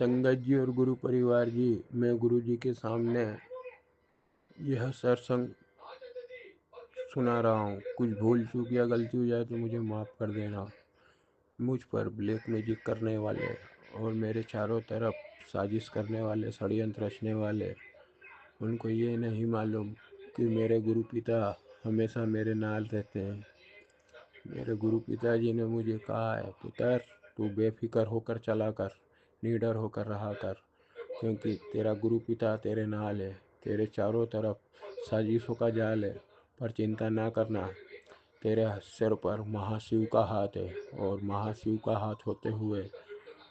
संगत जी और गुरु परिवार जी, मैं गुरु जी के सामने यह सत्संग सुना रहा हूँ। कुछ भूल चूक या गलती हो जाए तो मुझे माफ़ कर देना। मुझ पर ब्लैक मैजिक करने वाले और मेरे चारों तरफ साजिश करने वाले, षड्यंत्र रचने वाले, उनको ये नहीं मालूम कि मेरे गुरु पिता हमेशा मेरे नाल रहते हैं। मेरे गुरु पिताजी ने मुझे कहा है, पुत्र तू बेफिक्र होकर चला कर, निडर होकर रहा कर, क्योंकि तेरा गुरु पिता तेरे नाल है। तेरे चारों तरफ साजिशों का जाल है, पर चिंता ना करना। तेरे सिर पर महाशिव का हाथ है, और महाशिव का हाथ होते हुए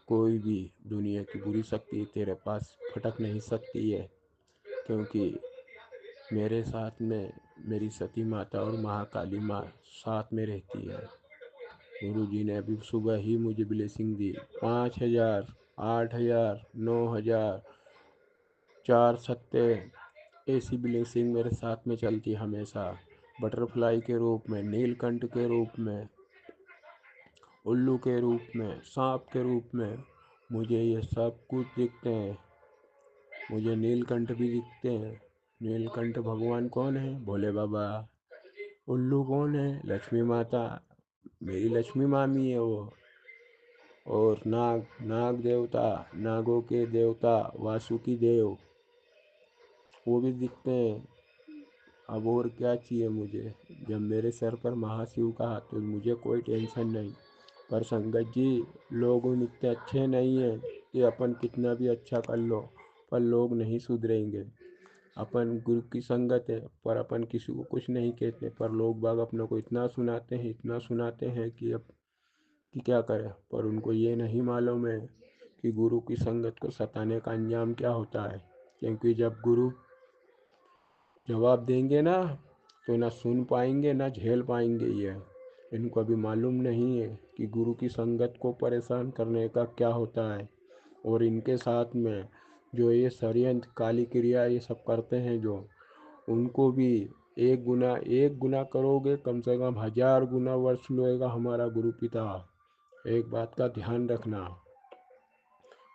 कोई भी दुनिया की बुरी शक्ति तेरे पास फटक नहीं सकती है, क्योंकि मेरे साथ में मेरी सती माता और महाकाली माँ साथ में रहती है। गुरु जी ने अभी सुबह ही मुझे ब्लेसिंग दी। 5,000, 8,000, 9,000, 4 सत्ते, ऐसी ब्लेसिंग मेरे साथ में चलती हमेशा। बटरफ्लाई के रूप में, नीलकंठ के रूप में, उल्लू के रूप में, सांप के रूप में मुझे ये सब कुछ दिखते हैं। मुझे नीलकंठ भी दिखते हैं। नीलकंठ भगवान कौन है? भोले बाबा। उल्लू कौन है? लक्ष्मी माता, मेरी लक्ष्मी मामी है वो। और नाग, नाग देवता, नागों के देवता वासुकी देव, वो भी दिखते हैं। अब और क्या चाहिए मुझे? जब मेरे सर पर महाशिव का हाथ, तो मुझे कोई टेंशन नहीं। पर संगत जी, लोग इतने अच्छे नहीं हैं कि अपन कितना भी अच्छा कर लो, पर लोग नहीं सुधरेंगे। अपन गुरु की संगत है, पर अपन किसी को कुछ नहीं कहते, पर लोग बाग अपने को इतना सुनाते हैं, इतना सुनाते हैं कि अब कि क्या करें। पर उनको ये नहीं मालूम है कि गुरु की संगत को सताने का अंजाम क्या होता है। क्योंकि जब गुरु जवाब देंगे ना, तो ना सुन पाएंगे ना झेल पाएंगे। ये इनको अभी मालूम नहीं है कि गुरु की संगत को परेशान करने का क्या होता है। और इनके साथ में जो ये षड्यंत्र, काली क्रिया ये सब करते हैं, जो उनको भी एक गुना करोगे, कम से कम 1000 गुना वर्ष लेगा हमारा गुरु पिता। एक बात का ध्यान रखना,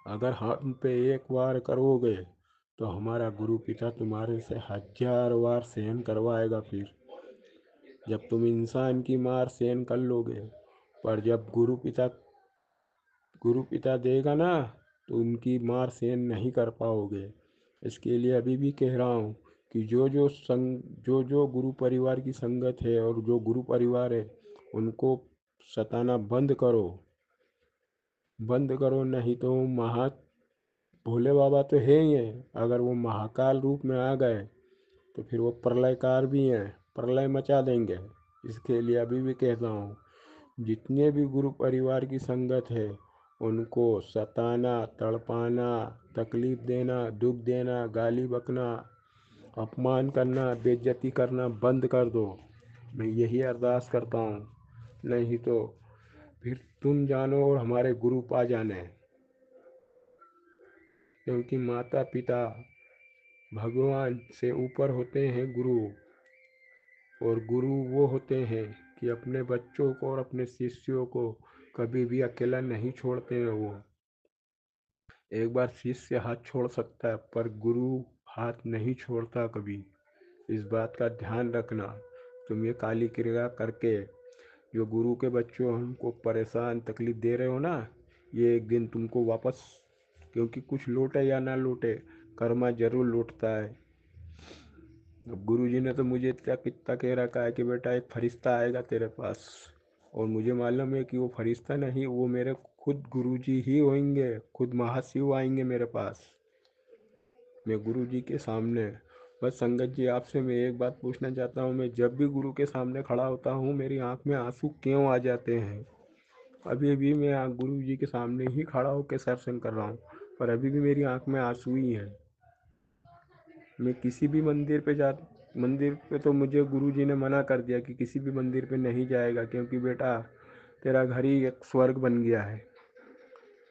अगर हम पे एक बार करोगे तो हमारा गुरु पिता तुम्हारे से 1000 बार सहन करवाएगा। फिर जब तुम इंसान की मार सहन कर लोगे, पर जब गुरु पिता देगा ना, तो उनकी मार सहन नहीं कर पाओगे। इसके लिए अभी भी कह रहा हूँ कि जो गुरु परिवार की संगत है और जो गुरु परिवार है, उनको सताना बंद करो, बंद करो। नहीं तो भोले बाबा तो है ही है, अगर वो महाकाल रूप में आ गए तो फिर वो प्रलयकार भी हैं, प्रलय मचा देंगे। इसके लिए अभी भी कहता हूँ, जितने भी गुरु परिवार की संगत है, उनको सताना, तड़पाना, तकलीफ देना, दुख देना, गाली बकना, अपमान करना, बेइज्जती करना बंद कर दो। मैं यही अरदास करता हूँ। नहीं तो फिर तुम जानो और हमारे गुरु पा जाने। क्योंकि माता पिता भगवान से ऊपर होते हैं गुरु, और गुरु वो होते हैं कि अपने बच्चों को और अपने शिष्यों को कभी भी अकेला नहीं छोड़ते हैं। वो एक बार शिष्य हाथ छोड़ सकता है, पर गुरु हाथ नहीं छोड़ता कभी। इस बात का ध्यान रखना। तुम ये काली क्रिया करके जो गुरु के बच्चों हमको परेशान तकलीफ दे रहे हो ना, ये एक दिन तुमको वापस, क्योंकि कुछ लौटे या ना लौटे, कर्मा जरूर लौटता है। अब गुरु जी ने तो मुझे इतना कितना कह रखा है कि बेटा एक फरिश्ता आएगा तेरे पास, और मुझे मालूम है कि वो फरिश्ता नहीं, वो मेरे खुद गुरु जी ही होंगे, खुद महाशिव आएंगे मेरे पास, मैं गुरु जी के सामने। बस संगत जी, आपसे मैं एक बात पूछना चाहता हूँ, मैं जब भी गुरु के सामने खड़ा होता हूँ, मेरी आँख में आंसू क्यों आ जाते हैं? अभी भी मैं गुरु जी के सामने ही खड़ा होकर सत्संग कर रहा हूँ, पर अभी भी मेरी आँख में आंसू ही हैं। मैं किसी भी मंदिर पे तो मुझे गुरुजी ने मना कर दिया कि किसी भी मंदिर पे नहीं जाएगा, क्योंकि बेटा तेरा घर ही एक स्वर्ग बन गया है।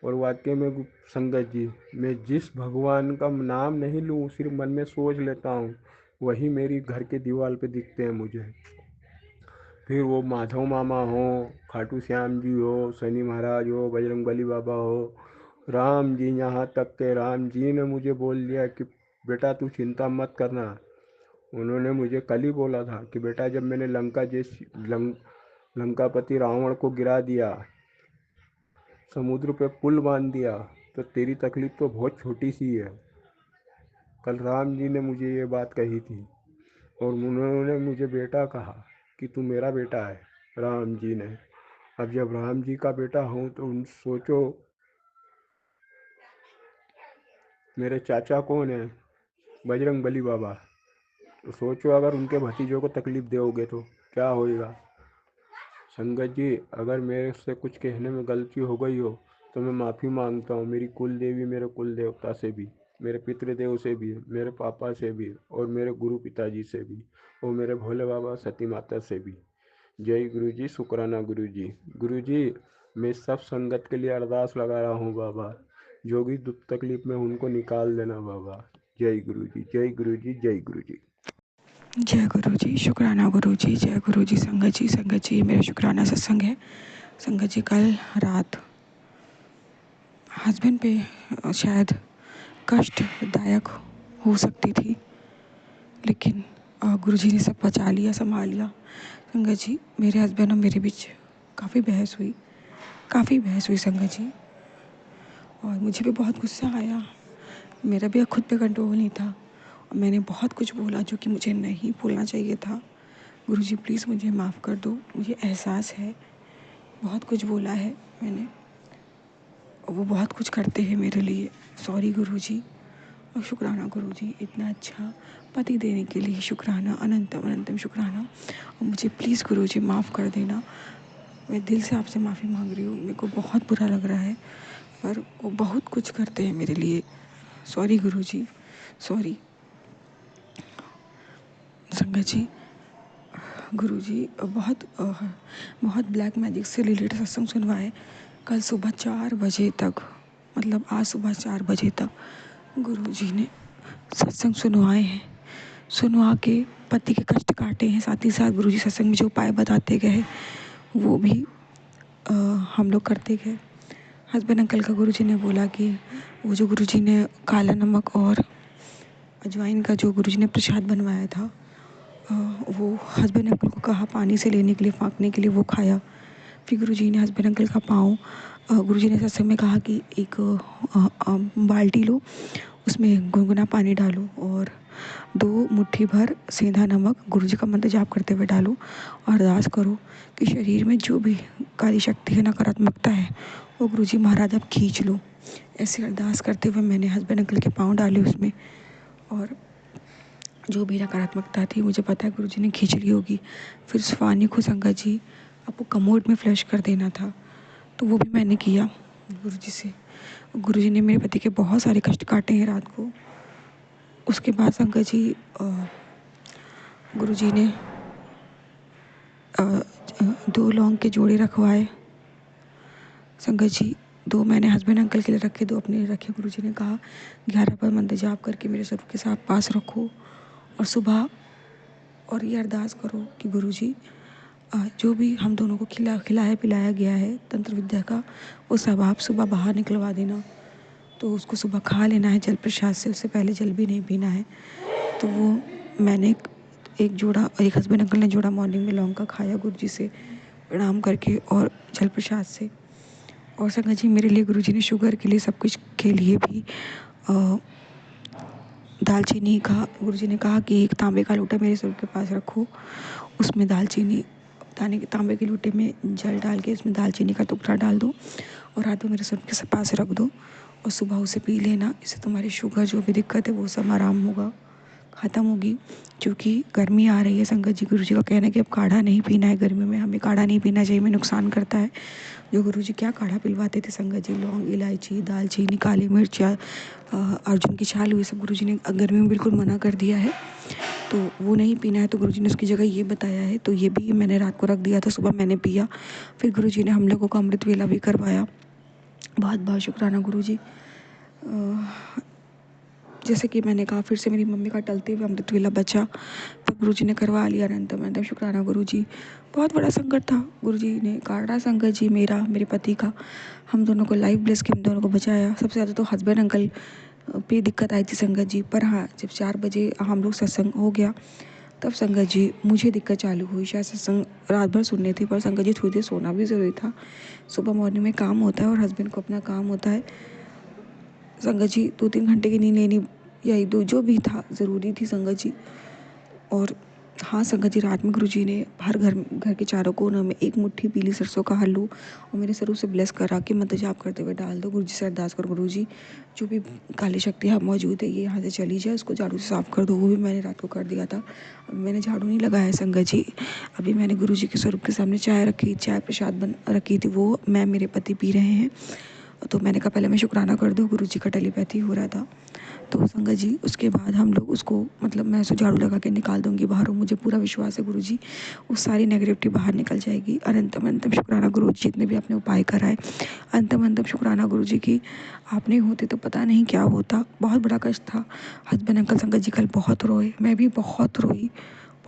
और वाकई में संगत जी, मैं जिस भगवान का नाम नहीं लूँ, सिर्फ मन में सोच लेता हूँ, वही मेरी घर के दीवार पे दिखते हैं मुझे। फिर वो माधव मामा हो, खाटू श्याम जी हो, शनि महाराज हो, बजरंग बली बाबा हो, राम जी, यहाँ तक के राम जी ने मुझे बोल दिया कि बेटा तू चिंता मत करना। उन्होंने मुझे कल ही बोला था कि बेटा जब मैंने लंकापति रावण को गिरा दिया, समुद्र पे पुल बांध दिया, तो तेरी तकलीफ तो बहुत छोटी सी है। कल राम जी ने मुझे ये बात कही थी और उन्होंने मुझे बेटा कहा कि तू मेरा बेटा है, राम जी ने। अब जब राम जी का बेटा हूँ तो उन सोचो मेरे चाचा कौन है, बजरंग बली बाबा। तो सोचो अगर उनके भतीजों को तकलीफ दोगे तो क्या होएगा। संगत जी, अगर मेरे से कुछ कहने में गलती हो गई हो तो मैं माफ़ी मांगता हूँ। मेरी कुल देवी, मेरे कुल देवता से भी, मेरे पितृदेव से भी, मेरे पापा से भी, और मेरे गुरु पिताजी से भी, और मेरे भोले बाबा सती माता से भी। जय गुरु जी, शुक्राना गुरु जी। गुरु जी, मैं सब संगत के लिए अरदास लगा रहा हूँ बाबा, जो भी दुख तकलीफ में उनको निकाल देना बाबा। जय गुरु जी, जय गुरु जी, जय गुरु जी। जय गुरु जी, शुक्राना गुरु जी, जय गुरु जी। संगत जी मेरा शुक्राना सत्संग है। संगत जी कल रात हस्बैंड पे शायद कष्टदायक हो सकती थी, लेकिन गुरु जी ने सब बचा लिया, संभाल लिया। संगत जी मेरे हस्बैंड और मेरे बीच काफ़ी बहस हुई संगत जी, और मुझे भी बहुत गुस्सा आया। मेरा भी खुद पे कंट्रोल नहीं था और मैंने बहुत कुछ बोला जो कि मुझे नहीं बोलना चाहिए था। गुरु जी प्लीज़ मुझे माफ़ कर दो, मुझे एहसास है बहुत कुछ बोला है मैंने, और वो बहुत कुछ करते हैं मेरे लिए। सॉरी गुरु जी, और शुक्राना गुरु जी, इतना अच्छा पति देने के लिए शुक्राना, अनंतम अनंतम शुक्राना। और मुझे प्लीज़ गुरु जी माफ़ कर देना, मैं दिल से आपसे माफ़ी मांग रही हूँ। मेरे को बहुत बुरा लग रहा है, पर वो बहुत कुछ करते हैं मेरे लिए। सॉरी गुरु जी, सॉरी। संगत जी, गुरु जी बहुत ब्लैक मैजिक से रिलेटेड सत्संग सुनवाए। कल सुबह 4 बजे तक, मतलब आज सुबह 4 बजे तक गुरु जी ने सत्संग सुनवाए हैं। सुनवा के पति के कष्ट काटे हैं, साथ ही साथ गुरु जी सत्संग में जो उपाय बताते गए वो भी हम लोग करते गए। हस्बैंड अंकल का गुरु जी ने बोला कि वो जो गुरु जी ने काला नमक और अजवाइन का जो गुरु जी ने प्रसाद बनवाया था, वो हस्बैंड अंकल को कहा पानी से लेने के लिए, फाँकने के लिए, वो खाया। फिर गुरु जी ने हस्बैंड अंकल का पाँव, गुरु जी ने सत्संग में कहा कि एक बाल्टी लो, उसमें गुनगुना पानी डालो और 2 मुट्ठी भर सेंधा नमक गुरु जी का मंत्र जाप करते हुए डालो और अरदास करो कि शरीर में जो भी काली शक्ति है, नकारात्मकता है, वो गुरु जी महाराज आप खींच लो। ऐसे अरदास करते हुए मैंने हस्बैंड अंकल के पाँव डाले उसमें, और जो भी नकारात्मकता थी मुझे पता है गुरु जी ने खींच ली होगी। फिर उस पानी को संगत जी आपको कमोड में फ्लश कर देना था, तो वो भी मैंने किया गुरु जी से। गुरु जी ने मेरे पति के बहुत सारे कष्ट काटे हैं रात को। उसके बाद संगत जी गुरु जी ने 2 लौंग के जोड़े रखवाए। संगत जी 2 मैंने हस्बैंड अंकल के लिए रखे, 2 अपने लिए रखे। गुरु जी ने कहा 11 बार मंत्र जाप करके मेरे स्वरूप के साथ पास रखो और सुबह और ये अरदास करो कि गुरु जी जो भी हम दोनों को खिलाया पिलाया गया है तंत्र विद्या का, वो सब आप सुबह बाहर निकलवा देना। तो उसको सुबह खा लेना है जल प्रसाद से, उससे पहले जल भी नहीं पीना है। तो वो मैंने एक जोड़ा, एक हस्बैंड अंकल ने जोड़ा मॉर्निंग में लौंग का खाया गुरु जी से प्रणाम करके और जल प्रसाद से। और संगत जी मेरे लिए गुरु जी ने शुगर के लिए, सब कुछ के लिए भी दालचीनी का, गुरु जी ने कहा कि एक तांबे का लोटा मेरे सिर के पास रखो, उसमें दालचीनी, तांबे के लोटे में जल डाल के उसमें दालचीनी का टुकड़ा डाल दो और रात में मेरे सिर के पास रख दो और सुबह उसे पी लेना। इससे तुम्हारी शुगर जो भी दिक्कत है वो सब आराम होगा, ख़त्म होगी। क्योंकि गर्मी आ रही है संगत जी, गुरु जी का कहना है कि अब काढ़ा नहीं पीना है गर्मी में, हमें काढ़ा नहीं पीना चाहिए, में नुकसान करता है। जो गुरु जी क्या काढ़ा पिलवाते थे संगत जी, लौंग, इलायची, दालचीनी, काली मिर्च, अर्जुन की छाल, हुई सब गुरु जी ने गर्मी में बिल्कुल मना कर दिया है, तो वो नहीं पीना है। तो गुरु जी ने उसकी जगह ये बताया है, तो ये भी मैंने रात को रख दिया था, सुबह मैंने पिया। फिर गुरु जी ने हम लोगों को अमृत वेला भी करवाया। बहुत बहुत शुक्राना गुरु जी। जैसे कि मैंने कहा, फिर से मेरी मम्मी का टलते हुए अमृत वेला बचा, तो गुरुजी ने करवा लिया। अनंतम अनंतम शुक्राना गुरुजी। बहुत बड़ा संकट था, गुरुजी ने काटा संकट जी मेरा, मेरे पति का। हम दोनों को लाइफ ब्लेस के हम दोनों को बचाया। सबसे ज़्यादा तो हस्बैंड अंकल पे दिक्कत आई थी संगत जी, पर हाँ, जब 4 बजे हम लोग सत्संग हो गया, तब संगत जी मुझे दिक्कत चालू हुई। शायद सत्संग रात भर सुनने थी, पर संगत जी थोड़ी देर सोना भी ज़रूरी था। सुबह मॉर्निंग में काम होता है और हस्बैंड को अपना काम होता है। संगत जी 2-3 घंटे की नींद लेनी, यही दो जो भी था ज़रूरी थी संगत जी। और हाँ संगत जी, रात में गुरुजी ने हर घर के चारों कोनों में एक मुट्ठी पीली सरसों का हल्लू और मेरे सर से ब्लेस करा के मंत्र जाप करते हुए डाल दो। गुरुजी से अरदास करो, गुरुजी जो भी काली शक्ति यहाँ मौजूद है ये यहाँ से चली जाए, उसको झाड़ू से साफ कर दो। वो भी मैंने रात को कर दिया था। मैंने झाड़ू नहीं लगाया है संगत जी। अभी मैंने गुरुजी के स्वरूप के सामने चाय रखी, चाय प्रसाद बन रखी थी, वो मैं मेरे पति पी रहे हैं। तो मैंने कहा पहले मैं शुक्राना कर दूँ, गुरुजी का टेलीपैथी हो रहा था। तो संगत जी उसके बाद हम लोग उसको, मतलब मैं उसे झाड़ू लगा के निकाल दूंगी बाहर, और मुझे पूरा विश्वास है गुरुजी उस सारी नेगेटिविटी बाहर निकल जाएगी। अनंतम अनंतम शुक्राना गुरुजी, जितने भी आपने उपाय कराए, अनंतम अनंतम शुक्राना गुरुजी की। आप नहीं होते तो पता नहीं क्या होता। बहुत बड़ा कष्ट था। हस्बैंड अंकल संगत जी कल बहुत रोए, मैं भी बहुत रोई,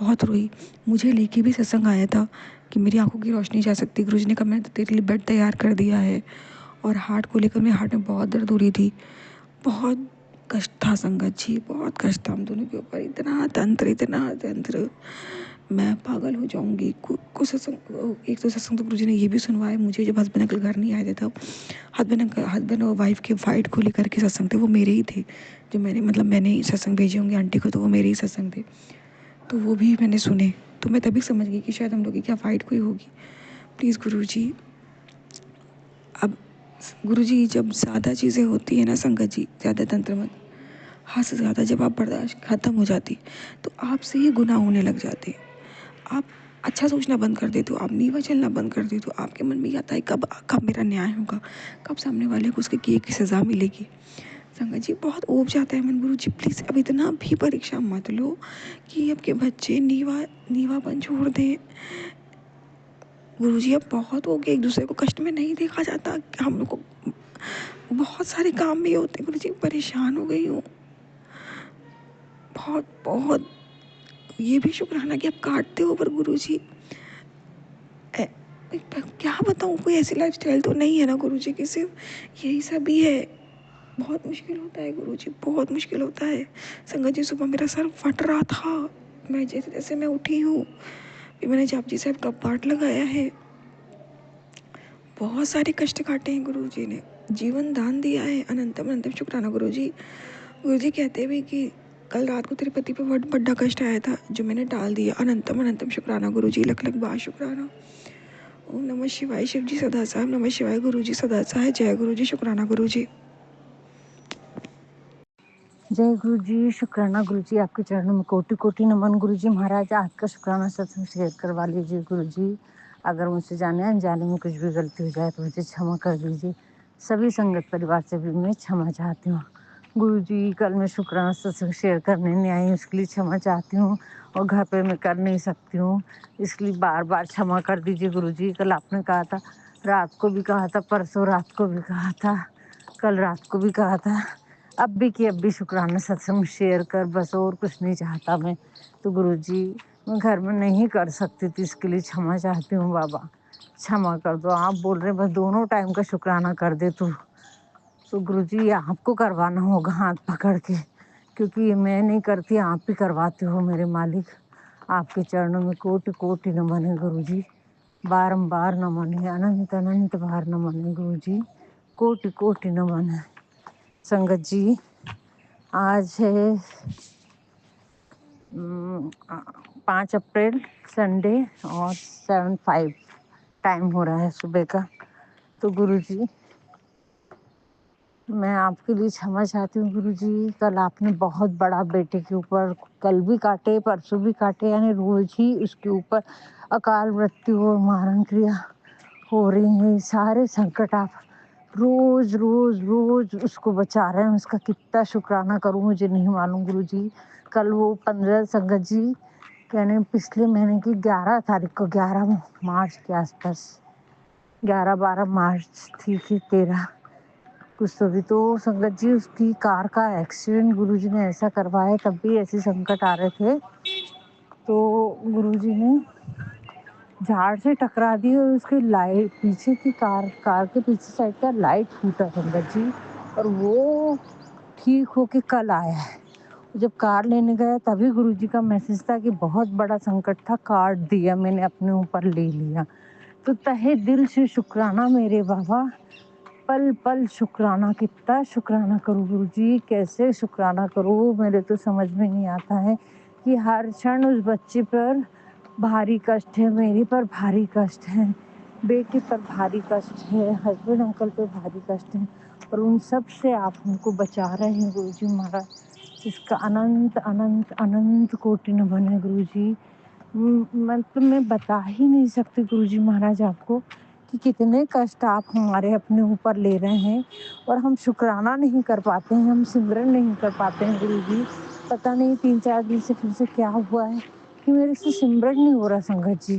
बहुत रोई। मुझे लेके भी सत्संग आया था कि मेरी आंखों की रोशनी जा सकती। गुरुजी ने कहा मैंने तो तेरे लिए बेड तैयार कर दिया है। और हार्ट को लेकर मेरे हार्ट में बहुत दर्द हो रही थी। बहुत कष्ट था संगत जी, बहुत कष्ट था हम दोनों के ऊपर। इतना तंत्र, इतना तंत्र, मैं पागल हो जाऊंगी। कुछ सत्संग, एक तो सत्संग तो गुरुजी ने ये भी सुनवाया मुझे, जब हस्बैंड अंकल घर नहीं आए थे तब। हस्बैंड और वाइफ के फाइट को लेकर के सत्संग थे, वो मेरे ही थे। जो मैंने ही सत्संग भेजे होंगे आंटी को, तो वो मेरे ही सत्संग थे। तो वो भी मैंने सुने, तो मैं तभी समझ गई कि शायद हम लोग की क्या फाइट कोई होगी। प्लीज़ गुरुजी, अब गुरुजी जब ज़्यादा चीज़ें होती है ना संगत जी, ज़्यादा तंत्र मत, हद से ज़्यादा जब आप बर्दाश्त ख़त्म हो जाती, तो आपसे ही गुनाह होने लग जाते। आप अच्छा सोचना बंद कर देते हो, आप नीवा चलना बंद कर देते हो। आपके मन में ये आता है कब कब मेरा न्याय होगा, कब सामने वाले को उसके किए की सज़ा मिलेगी। संगत जी बहुत ऊब जाता है मन। गुरु जी प्लीज़ अब इतना भी परीक्षा मत लो कि आपके बच्चे नीवापन छोड़ दें। गुरु जी अब बहुत हो गया, एक दूसरे को कष्ट में नहीं देखा जाता। हम लोग को बहुत सारे काम भी होते हैं गुरु जी, परेशान हो गई हूँ बहुत बहुत। ये भी शुक्राना कि आप काटते हो, पर गुरुजी क्या बताऊँ, कोई ऐसी लाइफस्टाइल तो नहीं है ना गुरुजी कि सिर्फ यही सब ही है। बहुत मुश्किल होता है गुरुजी, बहुत मुश्किल होता है। संगत जी सुबह मेरा सर फट रहा था, मैं जैसे जैसे मैं उठी हूँ, फिर मैंने जापजी साहब का पाठ लगाया है। बहुत सारे कष्ट काटे हैं गुरुजी ने, जीवन दान दिया है। अनंतम अनंतम शुक्राना गुरुजी। गुरुजी कहते भी कि कल रात को तेरे पति पे बहुत बड़ा कष्ट आया था, जो मैंने टाल दिया। अनंतम अनंतम शुक्राना गुरुजी, लख लख बार शुक्राना। ओम नमः शिवाय, शिव जी सदा साहब नमः शिवाय, गुरुजी सदा साहब, जय गुरुजी, शुक्राना गुरुजी। जय गुरु जी, शुक्राना गुरु जी, आपके चरणों में कोटि कोटि नमन। गुरु जी महाराज, आपका शुक्राना सत्संग शेयर करवा लीजिए गुरु जी। अगर मुझसे जाने अनजाने में कुछ भी गलती हो जाए तो मुझे क्षमा कर दीजिए। सभी संगत परिवार से भी मैं क्षमा चाहती हूँ गुरु जी। कल मैं शुक्राना सत्संग शेयर करने नहीं आई, उसके लिए क्षमा चाहती हूँ। और घर पे मैं कर नहीं सकती हूँ, इसलिए बार बार क्षमा कर दीजिए गुरु जी। कल आपने कहा था, रात को भी कहा था, परसों रात को भी कहा था, कल रात को भी कहा था, अब भी शुक्राना सत्संग शेयर कर, बस और कुछ नहीं चाहता मैं। तो गुरुजी मैं घर में नहीं कर सकती थी, इसके लिए क्षमा चाहती हूँ बाबा, क्षमा कर दो। आप बोल रहे बस दोनों टाइम का शुक्राना कर दे तो गुरुजी आपको करवाना होगा हाथ पकड़ के, क्योंकि ये मैं नहीं करती, आप ही करवाते हो मेरे मालिक। आपके चरणों में कोटि कोटि नमन है गुरुजी, बारंबार नमन है, अनंत अनंत बार नमन है गुरुजी, कोटि कोटि नमन है। संगत जी आज है 5 अप्रैल संडे और 7:05 टाइम हो रहा है सुबह का। तो गुरुजी मैं आपके लिए क्षमा चाहती हूँ गुरुजी। कल आपने बहुत बड़ा बेटे के ऊपर, कल भी काटे परसों भी काटे, यानी रोज ही उसके ऊपर अकाल मृत्यु और मारण क्रिया हो रही है। सारे संकट आप रोज रोज रोज उसको बचा रहे हैं। उसका कितना शुक्राना करूं मुझे नहीं मालूम गुरुजी। कल वो 15 संगत जी यानी पिछले महीने की 11 तारीख को, 11 मार्च के आसपास, 11-12 मार्च थी कि 13 कुछ तो भी। तो संगत जी उसकी कार का एक्सीडेंट गुरुजी ने ऐसा करवाया, तब भी ऐसे संकट आ रहे थे, तो गुरुजी ने झाड़ से टकरा दी और उसकी लाइट पीछे की कार के पीछे साइड का लाइट फूटा संगत जी, और वो ठीक होके कल आया है। जब कार लेने गया तभी गुरुजी का मैसेज था कि बहुत बड़ा संकट था, काट दिया मैंने, अपने ऊपर ले लिया। तो तहे दिल से शुक्राना मेरे बाबा, पल पल शुक्राना। कितना शुक्राना करूँ गुरुजी, कैसे शुक्राना करूँ, मेरे तो समझ में नहीं आता है कि हर क्षण उस बच्चे पर भारी कष्ट है, मेरे पर भारी कष्ट है, बेटे पर भारी कष्ट है, हस्बैंड अंकल पे भारी कष्ट है, और उन सब से आप हमको बचा रहे हैं गुरुजी महाराज। इसका अनंत अनंत अनंत कोटि नमन है गुरुजी। मतलब मैं बता ही नहीं सकती गुरुजी महाराज आपको कि कितने कष्ट आप हमारे अपने ऊपर ले रहे हैं, और हम शुक्राना नहीं कर पाते हैं, हम सिमरन नहीं कर पाते हैं गुरुजी। पता नहीं 3-4 दिन से फिर से क्या हुआ है कि मेरे से सिमरन नहीं हो रहा संगत जी।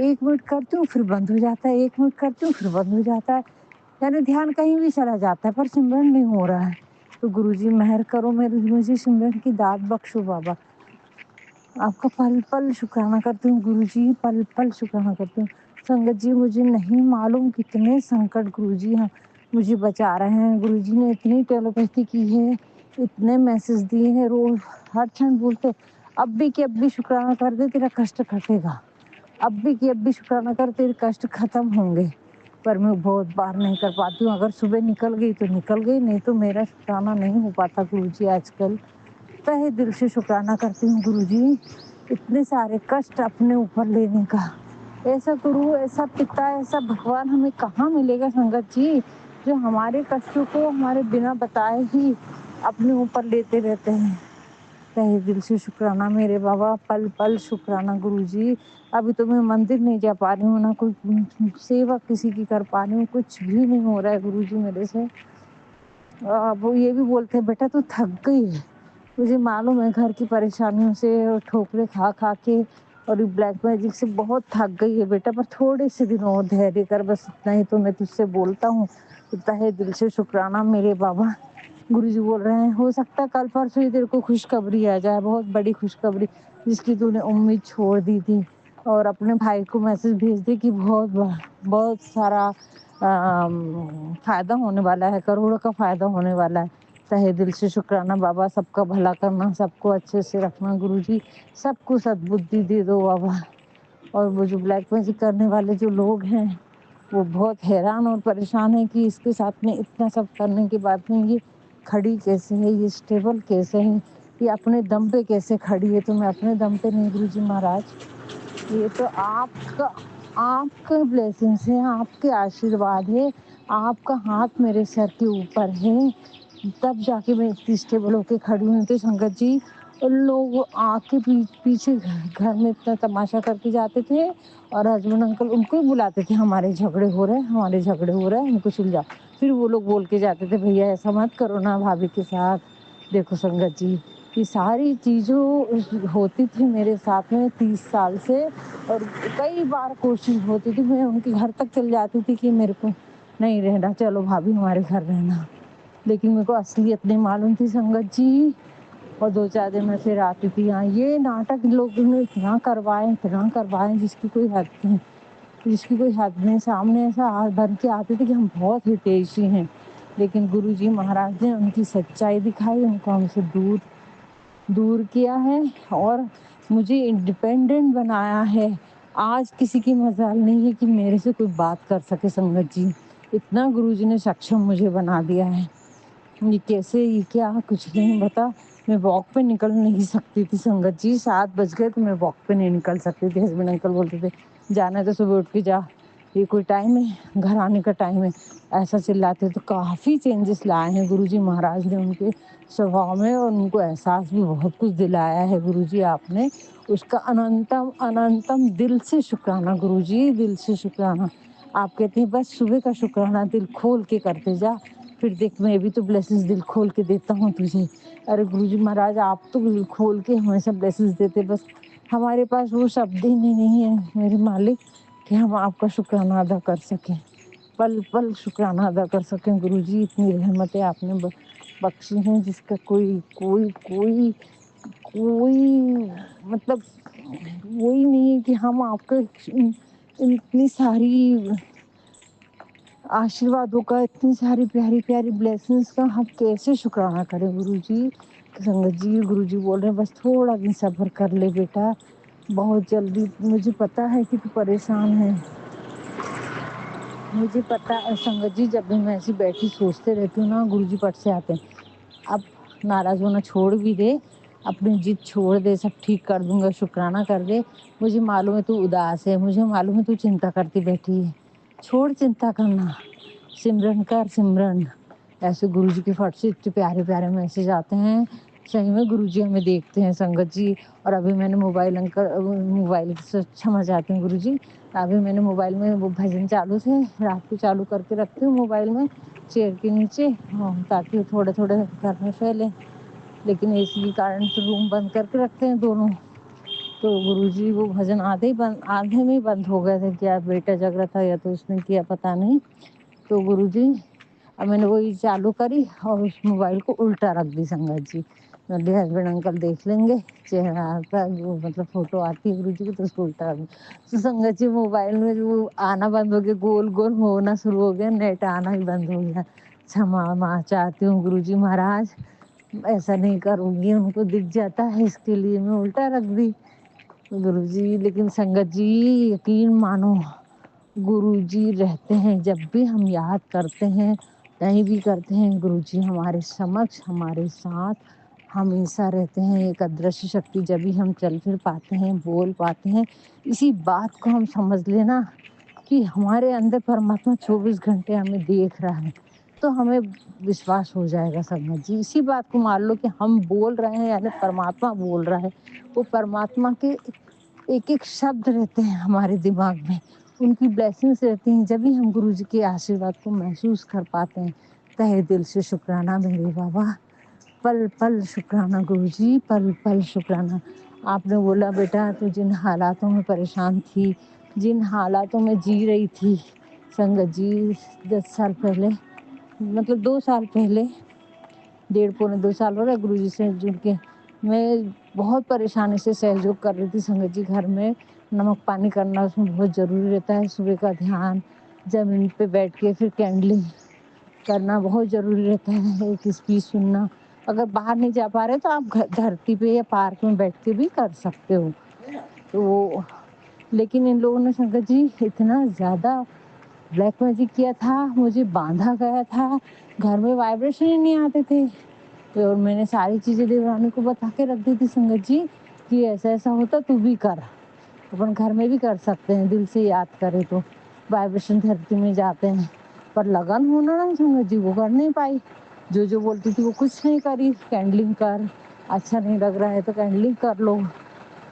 1 मिनट करती हूँ फिर बंद हो जाता है, 1 मिनट करती हूँ फिर बंद हो जाता है, यानी ध्यान कहीं भी चला जाता है, पर सिमरन नहीं हो रहा है। तो गुरुजी मेहर करो, मुझे सिमरन की दात बख्शो बाबा। आपका पल पल शुक्राना करती हूँ गुरुजी, पल पल शुक्राना करती हूँ। संगत जी मुझे नहीं मालूम कितने संकट गुरुजी हाँ मुझे बचा रहे हैं। गुरुजी ने इतनी टेलीपैथी की है, इतने मैसेज दिए हैं, रोज हर क्षण बोलते अब भी कि अब भी शुक्राना कर दे, तेरा कष्ट घटेगा, अब भी कि अब भी शुक्राना कर, तेरे कष्ट खत्म होंगे। पर मैं बहुत बार नहीं कर पाती हूँ, अगर सुबह निकल गई तो निकल गई, नहीं तो मेरा शुक्राना नहीं हो पाता गुरुजी आजकल। तहे दिल से शुक्राना करती हूँ गुरुजी, इतने सारे कष्ट अपने ऊपर लेने का। ऐसा गुरु, ऐसा पिता, ऐसा भगवान हमें कहाँ मिलेगा संगत जी, जो हमारे कष्टों को हमारे बिना बताए ही अपने ऊपर लेते रहते हैं। तहे दिल से शुक्राना मेरे बाबा, पल पल शुक्राना गुरुजी। अभी तो मैं मंदिर नहीं जा पा रही हूँ, ना कोई सेवा किसी की कर पा रही हूँ, कुछ भी नहीं हो रहा है गुरुजी मेरे से। वो ये भी बोलते हैं बेटा तू थक गई है, मुझे मालूम है घर की परेशानियों से और ठोकरे खा खा के और ब्लैक मैजिक से बहुत थक गई है बेटा, पर थोड़े से दिन और धैर्य कर, बस इतना ही तो मैं तुझसे बोलता हूँ। तहे दिल से शुक्राना मेरे बाबा। गुरुजी बोल रहे हैं हो सकता है कल परसों ही तेरे को खुशखबरी आ जाए, बहुत बड़ी खुशखबरी, जिसकी तूने उम्मीद छोड़ दी थी, और अपने भाई को मैसेज भेज दे कि बहुत सारा फायदा होने वाला है, करोड़ों का फायदा होने वाला है। तहे दिल से शुक्राना बाबा, सबका भला करना, सबको अच्छे से रखना गुरुजी, सबको सद्बुद्धि दे दो बाबा। और वो जो ब्लैक मैजिक करने वाले जो लोग हैं वो बहुत हैरान और परेशान है कि इसके साथ में इतना सब करने के बाद में ये खड़ी कैसे है, ये स्टेबल कैसे है, ये अपने दम पे कैसे खड़ी है। तो मैं अपने दम पे नहीं गुरुजी महाराज, ये तो आपका आपका ब्लेसिंग्स है, आपके आशीर्वाद है, आपका हाथ मेरे सर के ऊपर है, तब जाके मैं इतनी स्टेबल होके खड़ी हूँ। तो संगत जी लोग आके पीछे घर में इतना तमाशा करके जाते थे, और हस्बैंड अंकल उनको ही बुलाते थे, हमारे झगड़े हो रहे हैं, हमारे झगड़े हो रहे हैं, हमको सुलझा। फिर वो लोग बोल के जाते थे भैया ऐसा मत करो ना भाभी के साथ। देखो संगत जी ये सारी चीज़ों होती थी मेरे साथ में 30 साल से, और कई बार कोशिश होती थी, मैं उनके घर तक चल जाती थी कि मेरे को नहीं रहना, चलो भाभी हमारे घर रहना, लेकिन मेरे को असलियत नहीं मालूम थी संगत जी। और 2-4 दिन में फिर आती थी यहाँ। ये नाटक लोगों ने इतना करवाए जिसकी कोई हद नहीं, जिसकी कोई हद नहीं। सामने ऐसा बन के आते थे कि हम बहुत हितैषी हैं, लेकिन गुरुजी महाराज ने उनकी सच्चाई दिखाई, उनको हमसे दूर किया है और मुझे इंडिपेंडेंट बनाया है। आज किसी की मजाल नहीं है कि मेरे से कोई बात कर सके संगत जी, इतना गुरुजी ने सक्षम मुझे बना दिया है। ये कैसे, ये क्या, कुछ नहीं बता। मैं वॉक पे निकल नहीं सकती थी संगत जी, 7 बज गए तो मैं वॉक पे नहीं निकल सकती थी। हस्बैंड अंकल बोलते थे जाना है तो सुबह उठ के जा, ये कोई टाइम है, घर आने का टाइम है, ऐसा चिल्लाते। तो काफ़ी चेंजेस लाए हैं गुरुजी महाराज ने उनके स्वभाव में, और उनको एहसास भी बहुत कुछ दिलाया है गुरुजी आपने। उसका अनंतम अनंतम दिल से शुक्राना गुरुजी, दिल से शुक्राना। आप कहते हैं बस सुबह का शुक्राना दिल खोल के करते जा, फिर देख मैं भी तो ब्लेसिंग्स दिल खोल के देता हूँ तुझे। अरे गुरुजी महाराज आप तो दिल खोल के हमेशा ब्लेसिंग्स देते, बस हमारे पास वो शब्द ही नहीं है मेरे मालिक कि हम आपका शुक्राना अदा कर सकें। पल पल शुक्राना अदा कर सकें गुरुजी। इतनी रहमतें आपने बख्शी हैं जिसका कोई कोई कोई कोई मतलब वही नहीं है कि हम आपके इतनी सारी आशीर्वादों का, इतनी सारी प्यारी प्यारी ब्लेसिंग्स का हम कैसे शुक्राना करें गुरुजी। संगत जी, गुरुजी बोल रहे हैं बस थोड़ा दिन सब्र कर ले बेटा, बहुत जल्दी। मुझे पता है कि तू परेशान है, मुझे पता है संगत जी। जब भी मैं ऐसी बैठी सोचते रहती हूँ ना, गुरुजी पट से आते हैं। अब नाराज होना छोड़ भी दे, अपनी जिद छोड़ दे, सब ठीक कर दूंगा, शुक्राना कर दे। मुझे मालूम है तू उदास है, मुझे मालूम है तू चिंता करती बैठी है, छोड़ चिंता करना, सिमरन कर सिमरन। ऐसे गुरुजी के फट से इतने प्यारे प्यारे मैसेज आते हैं, सही में गुरुजी हमें देखते हैं संगत जी। और अभी मैंने मोबाइल से क्षमा चाहती हूँ गुरुजी, अभी मैंने मोबाइल में वो भजन चालू थे, रात को चालू करके रखती हूँ मोबाइल में चेयर के नीचे, ताकि थोड़े थोड़े घर में फैले। लेकिन एसी के कारण तो रूम बंद करके रखते हैं दोनों। तो गुरुजी वो भजन आधे में ही बंद हो गए थे, क्या बेटा जग रहा था या तो उसने किया पता नहीं। तो गुरुजी अब मैंने वही चालू करी और उस मोबाइल को उल्टा रख दी संगत जी। मेरे हस्बैंड अंकल देख लेंगे, चेहरा आता वो मतलब फोटो आती है गुरुजी की, तो उसको उल्टा रख दी। तो संगत जी मोबाइल में वो आना बंद हो गया, गोल गोल होना शुरू हो गया, नेट आना ही बंद हो गया। क्षमा चाहती हूँ गुरुजी महाराज, ऐसा नहीं करूँगी, उनको दिख जाता है इसके लिए मैं उल्टा रख दी गुरुजी। लेकिन संगत जी यकीन मानो, गुरुजी रहते हैं, जब भी हम याद करते हैं, कहीं भी करते हैं, गुरुजी हमारे समक्ष, हमारे साथ हमेशा रहते हैं। एक अदृश्य शक्ति जब भी हम चल फिर पाते हैं, बोल पाते हैं, इसी बात को हम समझ लेना कि हमारे अंदर परमात्मा 24 घंटे हमें देख रहा है, तो हमें विश्वास हो जाएगा संगत जी। इसी बात को मान लो कि हम बोल रहे हैं यानी परमात्मा बोल रहा है। वो परमात्मा के एक एक शब्द रहते हैं हमारे दिमाग में, उनकी ब्लेसिंग्स रहती हैं। जब भी हम गुरुजी के आशीर्वाद को महसूस कर पाते हैं, तहे दिल से शुक्राना मेरे बाबा, पल पल शुक्राना गुरुजी, पल पल शुक्राना। आपने बोला बेटा तू जिन हालातों में परेशान थी, जिन हालातों में जी रही थी संगत जी, 10 साल पहले, मतलब 2 साल पहले, 1.5 पौने 2 साल हो रहा है गुरुजी से जुड़ के, मैं बहुत परेशानी से सहयोग कर रही थी संगत जी। घर में नमक पानी करना उसमें बहुत ज़रूरी रहता है, सुबह का ध्यान, ज़मीन पे बैठ के फिर कैंडलिंग करना बहुत ज़रूरी रहता है, एक स्पीच सुनना। अगर बाहर नहीं जा पा रहे तो आप धरती पे या पार्क में बैठ के भी कर सकते हो। तो लेकिन इन लोगों ने संगत जी इतना ज़्यादा ब्लैक मैजिक किया था, मुझे बांधा गया था, घर में वाइब्रेशन ही नहीं आते थे। और मैंने सारी चीज़ें देवरानी को बता के रख दी थी संगत जी कि ऐसा ऐसा होता तू भी कर, अपन घर में भी कर सकते हैं, दिल से याद करें तो वाइब्रेशन थेरेपी में जाते हैं। पर लगन होना ना संगत जी, वो कर नहीं पाई, जो बोलती थी वो कुछ नहीं करी। कैंडलिंग कर, अच्छा नहीं लग रहा है तो कैंडलिंग कर लो,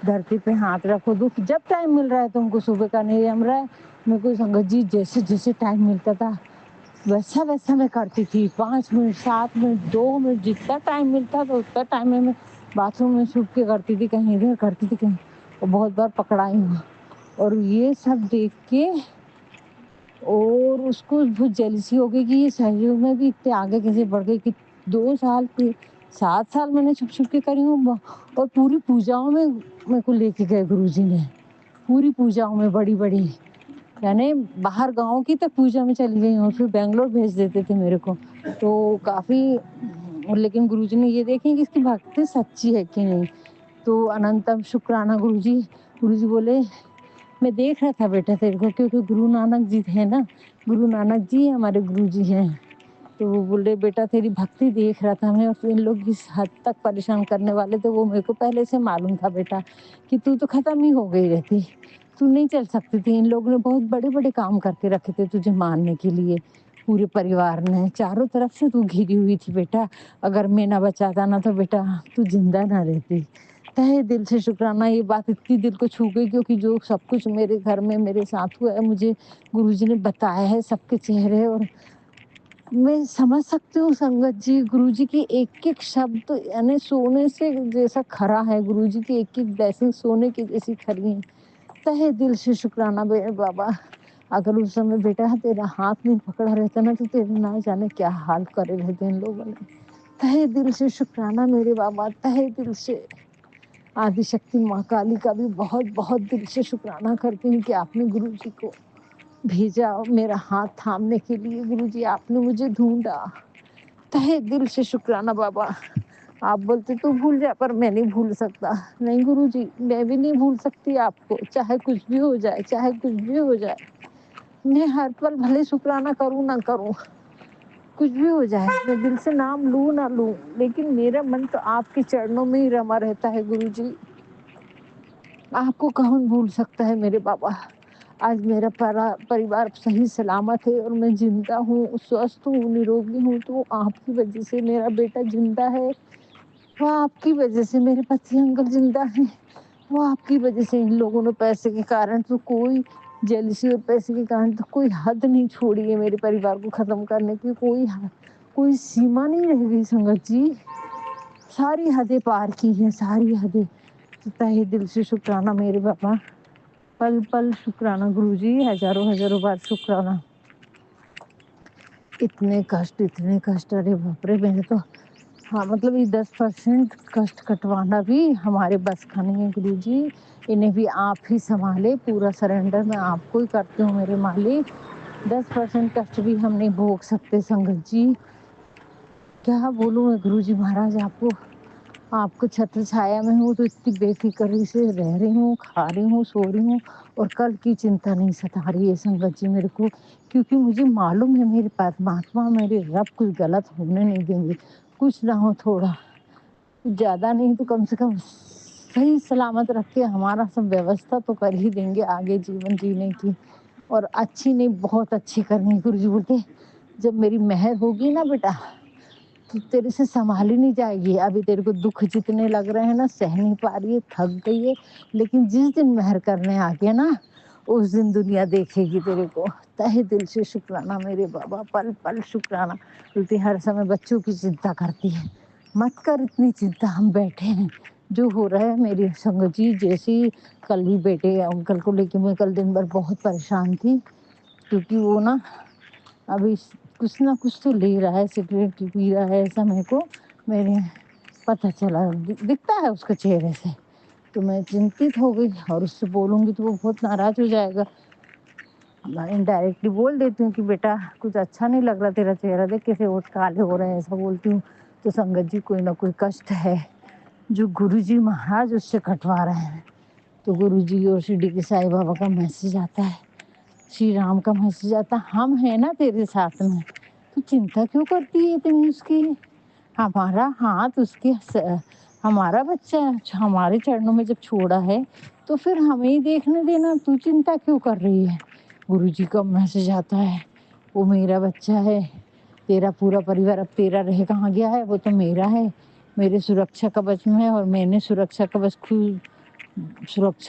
धरती पे हाथ रखो, दुख जब टाइम मिल रहा है तुमको, सुबह का नहीं जम रहा है मेरे को संगत जी, जैसे जैसे टाइम मिलता था वैसा वैसा मैं करती थी। 5 मिनट, 7 मिनट, 2 मिनट, जितना टाइम मिलता था उतना टाइम में मैं बाथरूम में छुप के करती थी, कहीं इधर करती थी कहीं, और बहुत बार पकड़ाई हूँ। और ये सब देख के और उसको बहुत जेलसी हो गई कि ये सहयोग में भी इतने आगे कैसे बढ़ गई कि 2 साल के 7 साल मैंने छुप छुप के करी हूँ। और पूरी पूजाओं में मेरे को लेके गए गुरुजी ने, पूरी पूजाओं में बड़ी बड़ी, यानी बाहर गाँव की तक पूजा में चली गई हूँ, फिर बेंगलोर भेज देते थे मेरे को। तो काफ़ी, लेकिन गुरुजी ने ये देखें कि इसकी भक्ति सच्ची है कि नहीं। तो अनंतम शुक्राना गुरुजी। गुरुजी बोले मैं देख रहा था बेटा तेरे को, क्योंकि गुरु नानक जी थे ना, गुरु नानक जी हमारे गुरुजी हैं। तो वो बोले बेटा तेरी भक्ति देख रहा था मैं, और इन लोग इस हद तक परेशान करने वाले थे वो मेरे को पहले से मालूम था बेटा, कि तू तो ख़त्म ही हो गई रहती, तू नहीं चल सकती थी। इन लोगों ने बहुत बड़े बड़े काम करके रखे थे तुझे मारने के लिए, पूरे परिवार ने, चारों तरफ से तू घिरी हुई थी बेटा। अगर मैं ना बचाता ना तो बेटा तू जिंदा ना रहती। तहे दिल से शुक्राना, ये बात इतनी दिल को छू गई, क्योंकि जो सब कुछ मेरे घर में मेरे साथ हुआ है मुझे गुरुजी ने बताया है सबके चेहरे, और मैं समझ सकती हूँ संगत जी, गुरुजी की एक एक शब्द यानी सोने से जैसा खरा है, गुरुजी की एक एक ब्लेसिंग सोने की जैसी खरी है। तहे दिल से शुक्राना मेरे बाबा, अगर उस समय बेटा तेरा हाथ नहीं पकड़ा रहता ना तो तेरे ना जाने क्या हाल करे रहते इन लोगों ने। तहे दिल से शुक्राना मेरे बाबा, तहे दिल से। आदिशक्ति माँ काली का भी बहुत बहुत दिल से शुक्राना करती हूँ कि आपने गुरुजी को भेजा मेरा हाथ थामने के लिए। गुरुजी आपने मुझे ढूंढा। तहे दिल से शुक्राना बाबा। आप बोलते तू भूल जा, पर मैं नहीं भूल सकता। नहीं गुरुजी, मैं भी नहीं भूल सकती आपको, चाहे कुछ भी हो जाए, चाहे कुछ भी हो जाए। मैं हर पल भले शुक्राना करूँ ना करूँ, कुछ भी हो जाए, मैं दिल से नाम लूँ ना लूँ, लेकिन मेरा मन तो आपके चरणों में ही रमा रहता है गुरुजी। आपको कौन भूल सकता है मेरे बाबा। आज मेरा परिवार सही सलामत है और मैं जिंदा हूँ, स्वस्थ हूँ, निरोगी हूँ, तो आपकी वजह से। मेरा बेटा जिंदा है, वो आपकी वजह से। मेरे पति अंकल जिंदा है, वो आपकी वजह से। इन लोगों ने पैसे के कारण तो कोई जेलसी और पैसे के कारण तो कोई हद नहीं छोड़ी है मेरे परिवार को खत्म करने की। कोई सीमा नहीं रह गई संगत जी। सारी हदें पार की हैं, सारी हदें। तो तहे दिल से शुक्राना मेरे बाबा, पल पल शुक्राना गुरुजी, हजारों हजारों बार शुक्राना। इतने कष्ट, अरे बाप रे। मैंने तो हाँ मतलब ये 10% कष्ट कटवाना भी हमारे बस का नहीं है गुरुजी। इन्हें भी आप ही संभाले, पूरा सरेंडर मैं आपको ही करती हूँ मेरे मालिक। 10% कष्ट भी हम नहीं भोग सकते संगत जी। क्या बोलूँ मैं गुरुजी महाराज आपको। आपको छत्र छाया में हूँ तो इतनी बेफिक्री से रह रही हूँ, खा रही हूँ, सो रही हूँ, और कल की चिंता नहीं सता रही है संगत जी मेरे को। क्योंकि मुझे मालूम है मेरे परमात्मा, मेरे रब कुछ गलत होने नहीं देंगे। कुछ ना हो, थोड़ा ज़्यादा नहीं तो कम से कम सही सलामत रख के हमारा सब व्यवस्था तो कर ही देंगे आगे जीवन जीने की। और अच्छी नहीं, बहुत अच्छी करनी। गुरुजी बोलते जब मेरी मेहर होगी ना बेटा तो तेरे से संभाली नहीं जाएगी। अभी तेरे को दुख जितने लग रहे हैं ना, सह नहीं पा रही है, थक गई है, लेकिन जिस दिन मेहर करने आ गया ना उस दिन दुनिया देखेगी तेरे को। तहे दिल से शुक्राना मेरे बाबा, पल पल शुक्राना। बोलती हर समय बच्चों की चिंता करती है, मत कर इतनी चिंता, हम बैठे हैं। जो हो रहा है मेरी संगत जी, जैसी कल ही बेटे अंकल को लेके मैं कल दिन भर बहुत परेशान थी। क्योंकि वो ना अभी कुछ ना कुछ तो ले रहा है, सिगरेट पी रहा है, ऐसा मेरे को मेरे पता चला, दिखता है उसके चेहरे से। तो मैं चिंतित हो गई और उससे बोलूँगी तो वो बहुत नाराज़ हो जाएगा। मैं इनडायरेक्टली बोल देती हूँ कि बेटा कुछ अच्छा नहीं लग रहा तेरा चेहरा, देख कैसे होंठ काले हो रहे हैं, ऐसा बोलती हूँ। तो संगत जी कोई ना कोई कष्ट है जो गुरुजी महाराज उससे कटवा रहे हैं। तो गुरुजी और शिरडी के साईं बाबा का मैसेज आता है, श्री राम का मैसेज आता, हम है ना तेरे साथ में, तू चिंता क्यों करती है इतनी उसकी। हमारा हाथ हमारा बच्चा हमारे चरणों में जब छोड़ा है तो फिर हमें ही देखने देना, तू चिंता क्यों कर रही है। गुरुजी का मैसेज आता है, वो मेरा बच्चा है, तेरा पूरा परिवार अब तेरा रह कहाँ गया है, वो तो मेरा है, मेरे सुरक्षा कवच में है, और मैंने सुरक्षा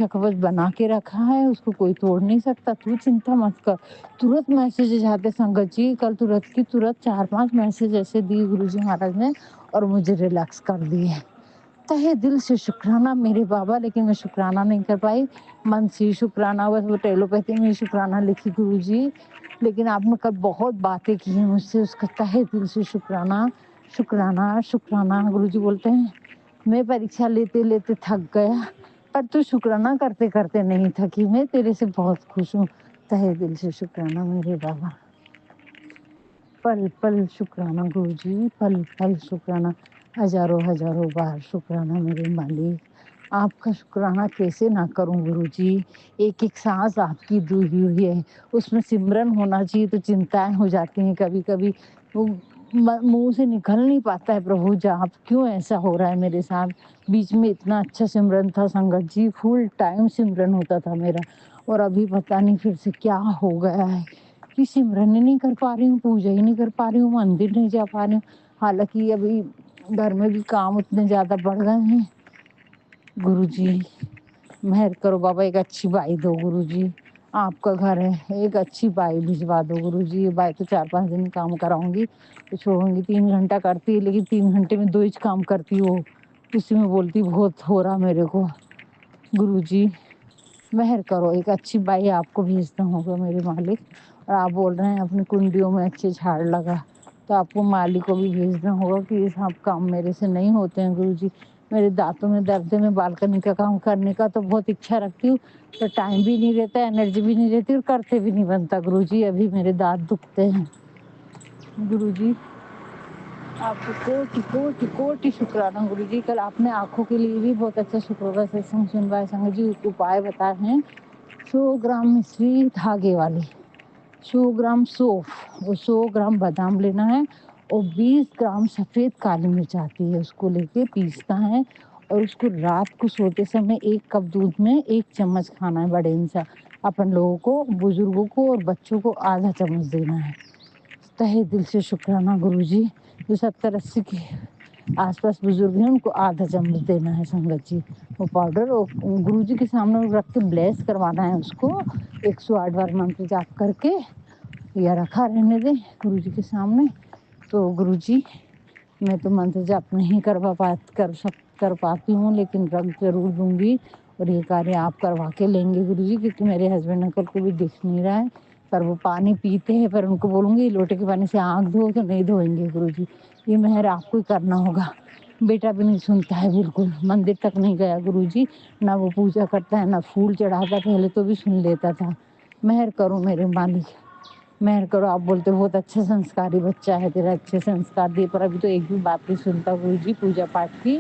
कवच बना के रखा है, उसको कोई तोड़ नहीं सकता, तू चिंता मत कर। तुरंत मैसेजेस आते संगत जी, कल तुरंत 4-5 मैसेज ऐसे दिए गुरुजी महाराज ने और मुझे रिलैक्स कर दिए। तहे दिल से शुक्राना मेरे बाबा, लेकिन मैं शुक्राना नहीं कर पाई, मन से शुक्राना, बस वो टेलोपैथी में शुक्राना लिखी गुरुजी। लेकिन आपने कल बहुत बातें की हैं मुझसे, उसका तहे दिल से शुक्राना शुक्राना शुक्राना। गुरुजी बोलते हैं मैं परीक्षा लेते लेते थक गया, पर तू शुक्राना करते करते नहीं थकी, मैं तेरे से बहुत खुश हूँ। तहे दिल से शुक्राना मेरे बाबा, पल पल शुक्राना गुरुजी, पल पल शुक्राना, हजारों हजारों बार शुक्राना मेरे मालिक। आपका शुक्राना कैसे ना करूं गुरुजी। एक एक सांस आपकी दी हुई है, उसमें सिमरन होना चाहिए तो चिंताएं हो जाती हैं कभी कभी। वो मुंह से निकल नहीं पाता है, प्रभु जाप क्यों ऐसा हो रहा है मेरे साथ। बीच में इतना अच्छा सिमरन था संगत जी, फुल टाइम सिमरन होता था मेरा, और अभी पता नहीं फिर से क्या हो गया है कि सिमरन ही नहीं कर पा रही हूँ, पूजा ही नहीं कर पा रही हूँ, मंदिर नहीं जा पा रही हूँ। हालांकि अभी घर में भी काम उतने ज़्यादा बढ़ गए हैं। गुरुजी मेहर करो बाबा, एक अच्छी बाई दो गुरुजी, आपका घर है, एक अच्छी बाई भिजवा दो गुरुजी। ये बाई तो 4-5 दिन काम कराऊंगी तो छोड़ूंगी, 3 घंटा करती है, लेकिन 3 घंटे में 2 ही काम करती हो, उसी में बोलती बहुत हो रहा मेरे को। गुरुजी मेहर करो, एक अच्छी बाई आपको भेजना होगा मेरे मालिक। और आप बोल रहे हैं अपनी कुंडियों में अच्छे झाड़ लगा, तो आपको माली को भी भेजना होगा कि ये सब काम मेरे से नहीं होते हैं गुरुजी। मेरे दांतों में दर्द है, मैं बालकनी का काम करने का तो बहुत इच्छा रखती हूँ, तो टाइम भी नहीं रहता, एनर्जी भी नहीं रहती और करते भी नहीं बनता गुरुजी। अभी मेरे दांत दुखते हैं गुरुजी। आपको कोटि कोटि कोटि शुक्राना गुरुजी। कल आपने आँखों के लिए भी बहुत अच्छा शुक्राना सत्संग सुनवाए। संगत जी उपाय बताए हैं। 100 ग्राम मिश्री धागे वाली, 100 ग्राम सौंफ और 100 ग्राम बादाम लेना है और 20 ग्राम सफ़ेद काली मिर्च आती है, उसको लेके पीसना है और उसको रात को सोते समय 1 कप दूध में 1 चम्मच खाना है। बड़े इंसान अपन लोगों को, बुजुर्गों को और बच्चों को आधा चम्मच देना है। तहे दिल से शुक्राना गुरुजी। जो 70-80 के आसपास बुजुर्ग हैं उनको आधा चम्मच देना है संगत जी वो पाउडर, और गुरुजी के सामने रख के ब्लेस करवाना है उसको 108 बार मंत्र जाप करके, या रखा रहने दें गुरुजी के सामने। तो गुरुजी मैं तो मंत्र जाप नहीं कर पाती हूँ, लेकिन रख जरूर दूंगी और ये कार्य आप करवा के लेंगे गुरुजी, क्योंकि मेरे हस्बैंड अंकल को भी दिख नहीं रहा है, पर वो पानी पीते हैं, पर उनको बोलूँगी लोटे के पानी से आँख धो, तो नहीं धोएंगे गुरुजी। ये मेहर आपको ही करना होगा। बेटा भी नहीं सुनता है बिल्कुल, मंदिर तक नहीं गया गुरुजी, ना वो पूजा करता है ना फूल चढ़ाता, पहले तो भी सुन लेता था। मेहर करो मेरे मालिक, मेहर करो। आप बोलते हो बहुत अच्छा संस्कारी बच्चा है तेरा, अच्छे संस्कार दिए, पर अभी तो एक भी बात नहीं सुनता गुरुजी। पूजा पाठ की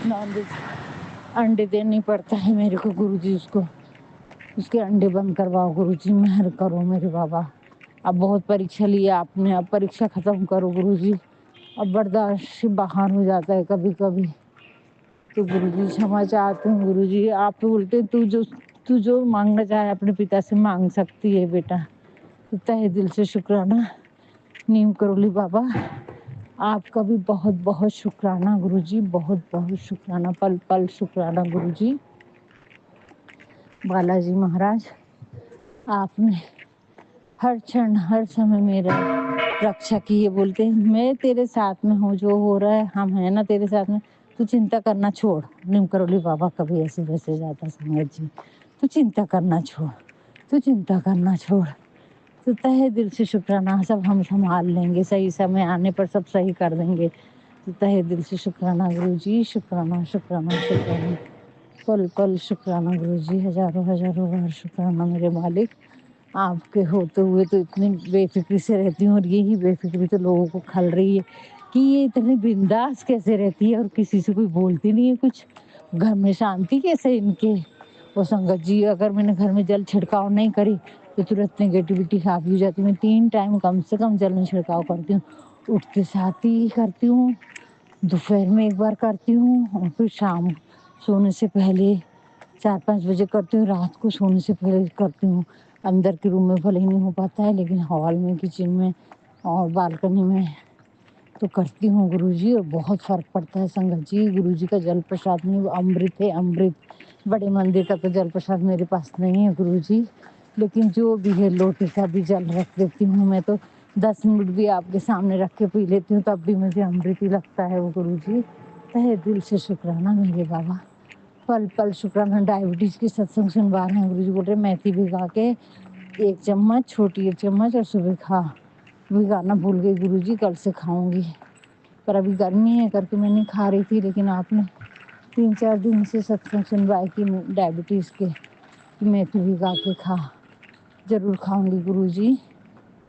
नॉनवेज अंडे देने पड़ता है मेरे को गुरुजी, उसके अंडे बंद करवाओ गुरुजी। मेहर करो मेरे बाबा। अब बहुत परीक्षा ली आपने, अब परीक्षा खत्म करो गुरुजी। अब बर्दाश्त से बाहर हो जाता है कभी कभी, तो गुरुजी क्षमा चाहती हूँ गुरुजी। आप तो बोलते तू जो मांगना चाहे अपने पिता से मांग सकती है बेटा। तो तहे दिल से शुक्राना नीम करोली बाबा, आपका भी बहुत बहुत शुक्राना गुरुजी, बहुत बहुत शुक्राना, पल पल शुक्राना गुरुजी। बालाजी महाराज आपने हर क्षण हर समय मेरा रक्षा की है। बोलते हैं मैं तेरे साथ में हूँ, जो हो रहा है हम है ना तेरे साथ में, तू चिंता करना छोड़। नीम करोली बाबा कभी ऐसे वैसे जाता संगत जी, तू चिंता करना छोड़, तू चिंता करना छोड़। तो तहे दिल से शुक्राना, सब हम संभाल लेंगे, सही समय आने पर सब सही कर देंगे। तो तहे दिल से शुक्राना गुरुजी, शुक्राना शुक्राना शुक्राना, पल पल शुक्राना गुरुजी, हजारों हजारों बार शुक्राना मेरे मालिक। आपके होते हुए तो इतनी बेफिक्री से रहती हूँ, और यही बेफिक्री तो लोगों को खल रही है कि ये इतनी बिंदास कैसे रहती है और किसी से कोई बोलती नहीं है कुछ, घर में शांति कैसे इनके। वो संगत जी अगर मैंने घर में जल छिड़काव नहीं करी तो तुरंत नेगेटिविटी हावी हो जाती है। मैं 3 टाइम कम से कम जल में छिड़काव करती हूँ, उठते साथ ही करती हूँ, दोपहर में 1 बार करती हूँ और फिर शाम सोने से पहले 4-5 बजे करती हूँ, रात को सोने से पहले करती हूँ। अंदर के रूम में भले ही नहीं हो पाता है, लेकिन हॉल में, किचन में और बालकनी में तो करती हूँ गुरुजी, और बहुत फ़र्क पड़ता है संगत जी। गुरुजी का जल प्रसाद नहीं, वो अमृत है अमृत। बड़े मंदिर का तो जल प्रसाद मेरे पास नहीं है गुरुजी, लेकिन जो भी है लोटे का भी जल रख देती हूँ मैं, तो 10 मिनट भी आपके सामने रख के पी लेती हूँ, तब भी मुझे अमृत ही लगता है वो गुरुजी। तहे दिल से शुक्राना मेरे बाबा, पल पल शुक्राना। डायबिटीज़ की सत्संग सुनवा रहे हैं गुरुजी, बोल रहे मेथी भिगा के 1 चम्मच, छोटी 1 चम्मच और सुबह खा। भिगाना भूल गई गुरुजी, कल से खाऊंगी, पर अभी गर्मी है करके मैं नहीं खा रही थी, लेकिन आपने 3-4 दिन से सत्संग सुनवाए कि डायबिटीज़ के, कि मेथी भिगा के खा। जरूर खाऊंगी गुरुजी,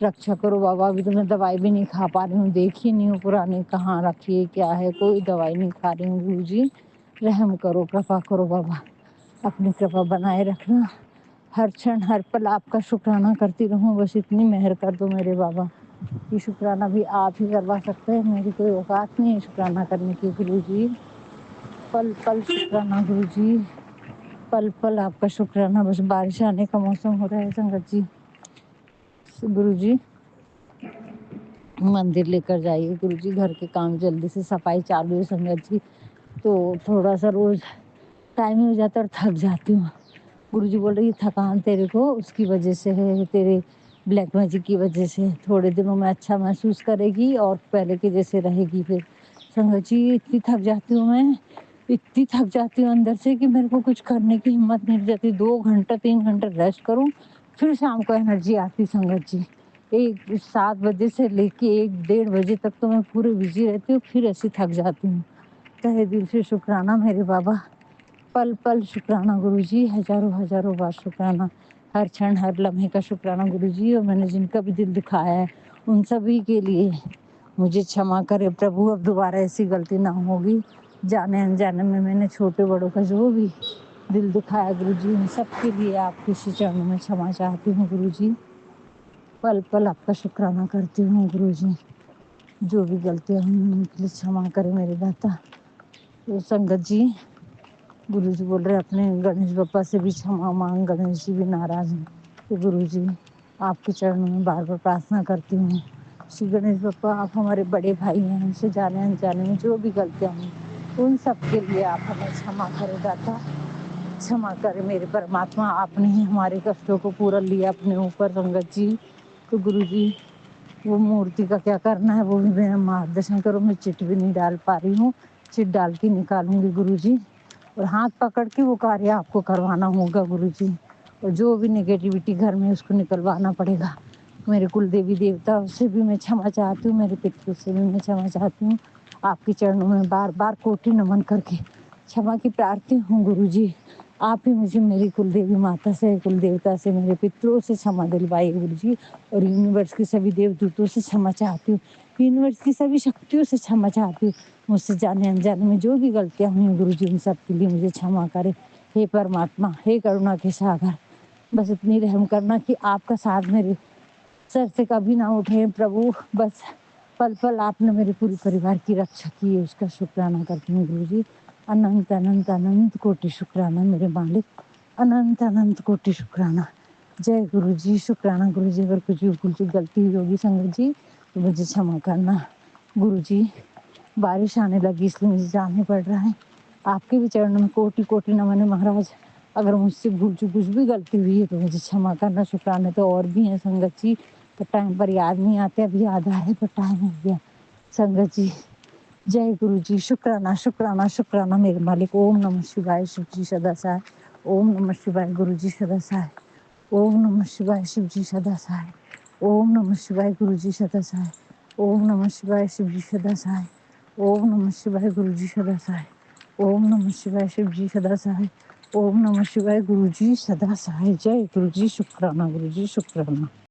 रक्षा करो बाबा। अभी तो मैं दवाई भी नहीं खा पा रही हूँ, देखी नहीं हूँ पुरानी कहाँ रखी है क्या है, कोई दवाई नहीं खा रही हूँ गुरुजी। रहम करो, कृपा करो बाबा, अपनी कृपा बनाए रखना। हर क्षण हर पल आपका शुक्राना करती रहूं, बस इतनी मेहर कर दो मेरे बाबा। ये शुक्राना भी आप ही करवा सकते हैं, मेरी कोई औकात नहीं है शुक्राना करने की गुरुजी। पल पल शुक्राना गुरुजी, पल पल आपका शुक्राना। बस बारिश आने का मौसम हो रहा है संगत जी। गुरुजी मंदिर लेकर जाइए गुरुजी, घर के काम जल्दी से, सफाई चालू है संगत जी, तो थोड़ा सा रोज टाइम ही हो जाता है और थक जाती हूँ। गुरुजी बोल रही थकान तेरे को उसकी वजह से है, तेरे ब्लैक मैजिक की वजह से। थोड़े दिनों में अच्छा महसूस करेगी और पहले के जैसे रहेगी। फिर संगत जी इतनी थक जाती हूँ मैं इतनी थक जाती हूँ अंदर से कि मेरे को कुछ करने की हिम्मत नहीं जाती। 2 घंटा 3 घंटे रेस्ट करूँ, फिर शाम को एनर्जी आती संगत जी। 7 बजे से लेके 1 डेढ़ बजे तक तो मैं पूरी बिज़ी रहती हूँ, फिर ऐसी थक जाती हूँ। तहे दिल से शुक्राना मेरे बाबा, पल-पल शुक्राना गुरुजी, हज़ारों-हज़ारों बार शुक्राना। हर क्षण, हर लम्हे का शुक्राना गुरुजी, और मैंने जिनका भी दिल दुखाया है, उन सभी के लिए मुझे क्षमा करें प्रभु, अब दोबारा ऐसी गलती ना होगी। जाने-अनजाने में मैंने छोटे-बड़ों का जो भी दिल दुखाया गुरुजी, उन सबके लिए आपके श्री चरणों में क्षमा चाहती हूँ गुरुजी। पल-पल आपका शुक्राना करती हूँ गुरुजी। जो भी गलतियाँ हुई उनके लिए क्षमा करें मेरे दाता। तो संगत जी, गुरुजी बोल रहे अपने गणेश बप्पा से भी क्षमा मांग, गणेश जी भी नाराज हैं। तो गुरुजी, आपके चरणों में बार-बार प्रार्थना करती हूँ, श्री गणेश बप्पा आप हमारे बड़े भाई हैं, हमसे जाने-अनजाने में जो भी गलतियाँ हुई, उन सब के लिए आप हमें क्षमा करें दाता। क्षमा करें मेरे परमात्मा, आपने ही हमारे कष्टों को पूरा लिया अपने ऊपर संगत जी। तो गुरुजी, वो मूर्ति का क्या करना है वो भी मेरा मार्गदर्शन करो। मैं चिट भी नहीं डाल पा रही हूँ, चिट डाल के निकालूंगी गुरुजी, और हाथ पकड़ के वो कार्य आपको करवाना होगा गुरुजी। और जो भी नेगेटिविटी घर में उसको निकलवाना पड़ेगा। मेरे कुल देवी देवता से भी मैं क्षमा चाहती हूँ, मेरे पितरों से भी मैं क्षमा चाहती हूँ। आपके चरणों में बार बार कोटि नमन करके क्षमा की प्रार्थी हूँ गुरुजी। आप ही मुझे मेरी कुल देवी माता से, कुल देवता से, मेरे पितरों से क्षमा दिलवाइए गुरुजी, और यूनिवर्स के सभी देवदूतों से क्षमा चाहती हूँ, यूनिवर्स की सभी शक्तियों से क्षमा चाहती हूँ। मुझसे जाने अनजाने में जो भी गलतियाँ हुई गुरुजी, उन सब के लिए मुझे क्षमा करें। हे परमात्मा, हे करुणा के सागर, बस इतनी रहम करना कि आपका साथ मेरे सर से कभी ना उठे प्रभु। बस पल पल आपने मेरे पूरे परिवार की रक्षा की है, उसका शुक्राना करती हूँ गुरुजी। अनंत अनंत अनंत कोटि शुक्राना मेरे मालिक, अनंत अनंत कोटि शुक्राना। जय गुरुजी, शुक्राना गुरुजी। अगर कुछ गलती हुई होगी संगत जी तो मुझे क्षमा करना गुरुजी। बारिश आने लगी इसलिए मुझे जाने पड़ रहा है। आपके भी चरणों में कोटि कोटि नमन है महाराज। अगर मुझसे भूल चूक कुछ भी गलती हुई है तो मुझे क्षमा करना। शुक्राने तो और भी हैं संगत जी, पर टाइम पर याद नहीं आते। अभी याद आ रहे पर टाइम हो गया संगत जी। जय गुरु जी, शुक्राना शुक्राना शुक्राना मेरे मालिक। ओम नमः शिवाय, शिव जी सदा सहाय। ओम नमः शिवाय, गुरु जी सदा सहाय। ओम नमः शिवाय, शिव जी सदा सहाय। ओम नमः शिवाय, गुरु जी सदा सहाय। ओम नमः शिवाय, शिव जी सदा सहाय। ओम नमः शिवाय, गुरु जी सदा सहाय। ओम नमः शिवाय, शिव जी सदा सहाय। ओम नमः शिवाय, गुरु जी सदा सहाय। जय गुरु जी, शुक्राना गुरु जी, शुक्राना।